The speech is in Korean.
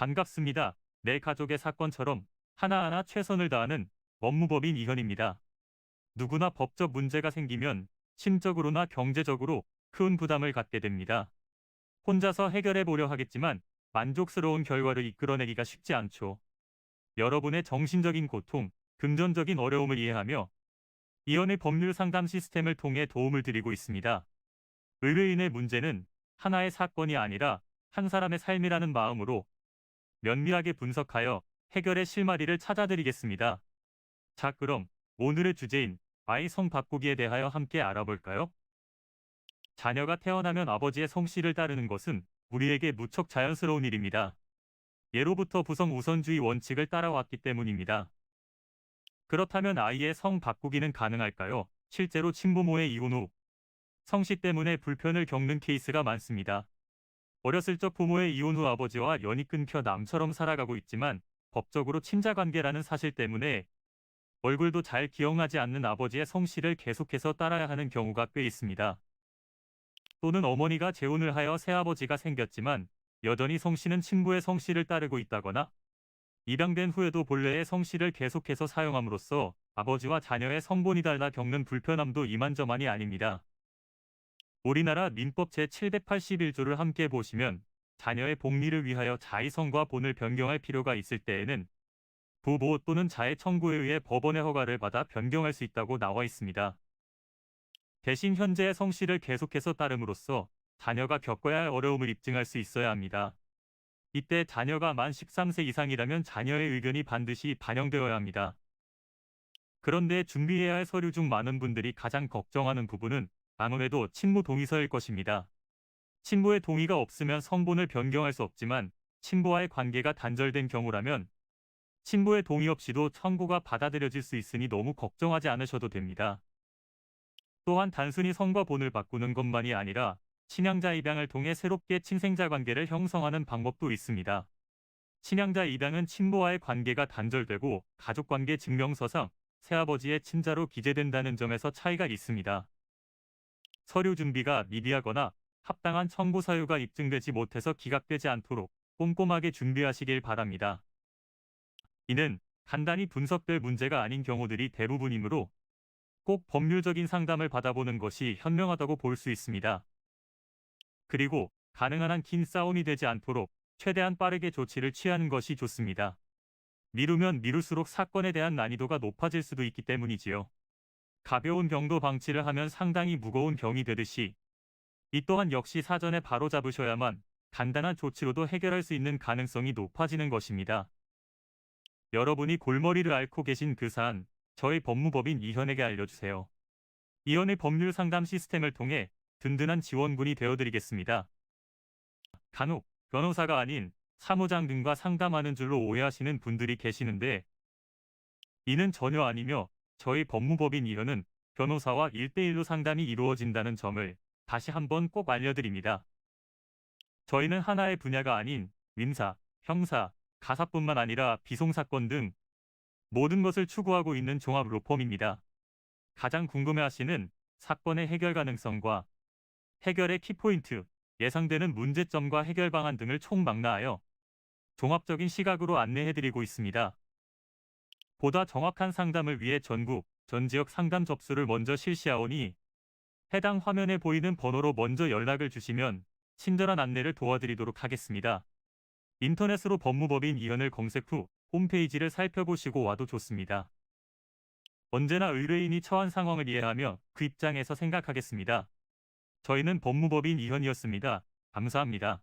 반갑습니다. 내 가족의 사건처럼 하나하나 최선을 다하는 법무법인 이현입니다. 누구나 법적 문제가 생기면 심적으로나 경제적으로 큰 부담을 갖게 됩니다. 혼자서 해결해 보려 하겠지만 만족스러운 결과를 이끌어내기가 쉽지 않죠. 여러분의 정신적인 고통, 금전적인 어려움을 이해하며 이현의 법률 상담 시스템을 통해 도움을 드리고 있습니다. 의뢰인의 문제는 하나의 사건이 아니라 한 사람의 삶이라는 마음으로 면밀하게 분석하여 해결의 실마리를 찾아드리겠습니다. 자, 그럼 오늘의 주제인 아이 성 바꾸기에 대하여 함께 알아볼까요? 자녀가 태어나면 아버지의 성씨를 따르는 것은 우리에게 무척 자연스러운 일입니다. 예로부터 부성 우선주의 원칙을 따라왔기 때문입니다. 그렇다면 아이의 성 바꾸기는 가능할까요? 실제로 친부모의 이혼 후 성씨 때문에 불편을 겪는 케이스가 많습니다. 어렸을 적 부모의 이혼 후 아버지와 연이 끊겨 남처럼 살아가고 있지만 법적으로 친자관계라는 사실 때문에 얼굴도 잘 기억나지 않는 아버지의 성씨를 계속해서 따라야 하는 경우가 꽤 있습니다. 또는 어머니가 재혼을 하여 새아버지가 생겼지만 여전히 성씨는 친부의 성씨를 따르고 있다거나 입양된 후에도 본래의 성씨를 계속해서 사용함으로써 아버지와 자녀의 성본이 달라 겪는 불편함도 이만저만이 아닙니다. 우리나라 민법 제781조를 함께 보시면 자녀의 복리를 위하여 자의성과 본을 변경할 필요가 있을 때에는 부모 또는 자의 청구에 의해 법원의 허가를 받아 변경할 수 있다고 나와 있습니다. 대신 현재의 성씨를 계속해서 따름으로써 자녀가 겪어야 할 어려움을 입증할 수 있어야 합니다. 이때 자녀가 만 13세 이상이라면 자녀의 의견이 반드시 반영되어야 합니다. 그런데 준비해야 할 서류 중 많은 분들이 가장 걱정하는 부분은 아무래도 친부 동의서일 것입니다. 친부의 동의가 없으면 성본을 변경할 수 없지만 친부와의 관계가 단절된 경우라면 친부의 동의 없이도 청구가 받아들여질 수 있으니 너무 걱정하지 않으셔도 됩니다. 또한 단순히 성과 본을 바꾸는 것만이 아니라 친양자 입양을 통해 새롭게 친생자 관계를 형성하는 방법도 있습니다. 친양자 입양은 친부와의 관계가 단절되고 가족관계 증명서상 새아버지의 친자로 기재된다는 점에서 차이가 있습니다. 서류 준비가 미비하거나 합당한 청구 사유가 입증되지 못해서 기각되지 않도록 꼼꼼하게 준비하시길 바랍니다. 이는 간단히 분석될 문제가 아닌 경우들이 대부분이므로 꼭 법률적인 상담을 받아보는 것이 현명하다고 볼 수 있습니다. 그리고 가능한 한 긴 싸움이 되지 않도록 최대한 빠르게 조치를 취하는 것이 좋습니다. 미루면 미룰수록 사건에 대한 난이도가 높아질 수도 있기 때문이지요. 가벼운 병도 방치를 하면 상당히 무거운 병이 되듯이 이 또한 역시 사전에 바로잡으셔야만 간단한 조치로도 해결할 수 있는 가능성이 높아지는 것입니다. 여러분이 골머리를 앓고 계신 그 사안, 저희 법무법인 이현에게 알려주세요. 이현의 법률 상담 시스템을 통해 든든한 지원군이 되어드리겠습니다. 간혹 변호사가 아닌 사무장 등과 상담하는 줄로 오해하시는 분들이 계시는데 이는 전혀 아니며 저희 법무법인 이현은 변호사와 1대1로 상담이 이루어진다는 점을 다시 한번 꼭 알려드립니다. 저희는 하나의 분야가 아닌 민사, 형사, 가사뿐만 아니라 비송사건 등 모든 것을 추구하고 있는 종합 로펌입니다. 가장 궁금해하시는 사건의 해결 가능성과 해결의 키포인트, 예상되는 문제점과 해결 방안 등을 총망라하여 종합적인 시각으로 안내해드리고 있습니다. 보다 정확한 상담을 위해 전국, 전 지역 상담 접수를 먼저 실시하오니 해당 화면에 보이는 번호로 먼저 연락을 주시면 친절한 안내를 도와드리도록 하겠습니다. 인터넷으로 법무법인 이현을 검색 후 홈페이지를 살펴보시고 와도 좋습니다. 언제나 의뢰인이 처한 상황을 이해하며 그 입장에서 생각하겠습니다. 저희는 법무법인 이현이었습니다. 감사합니다.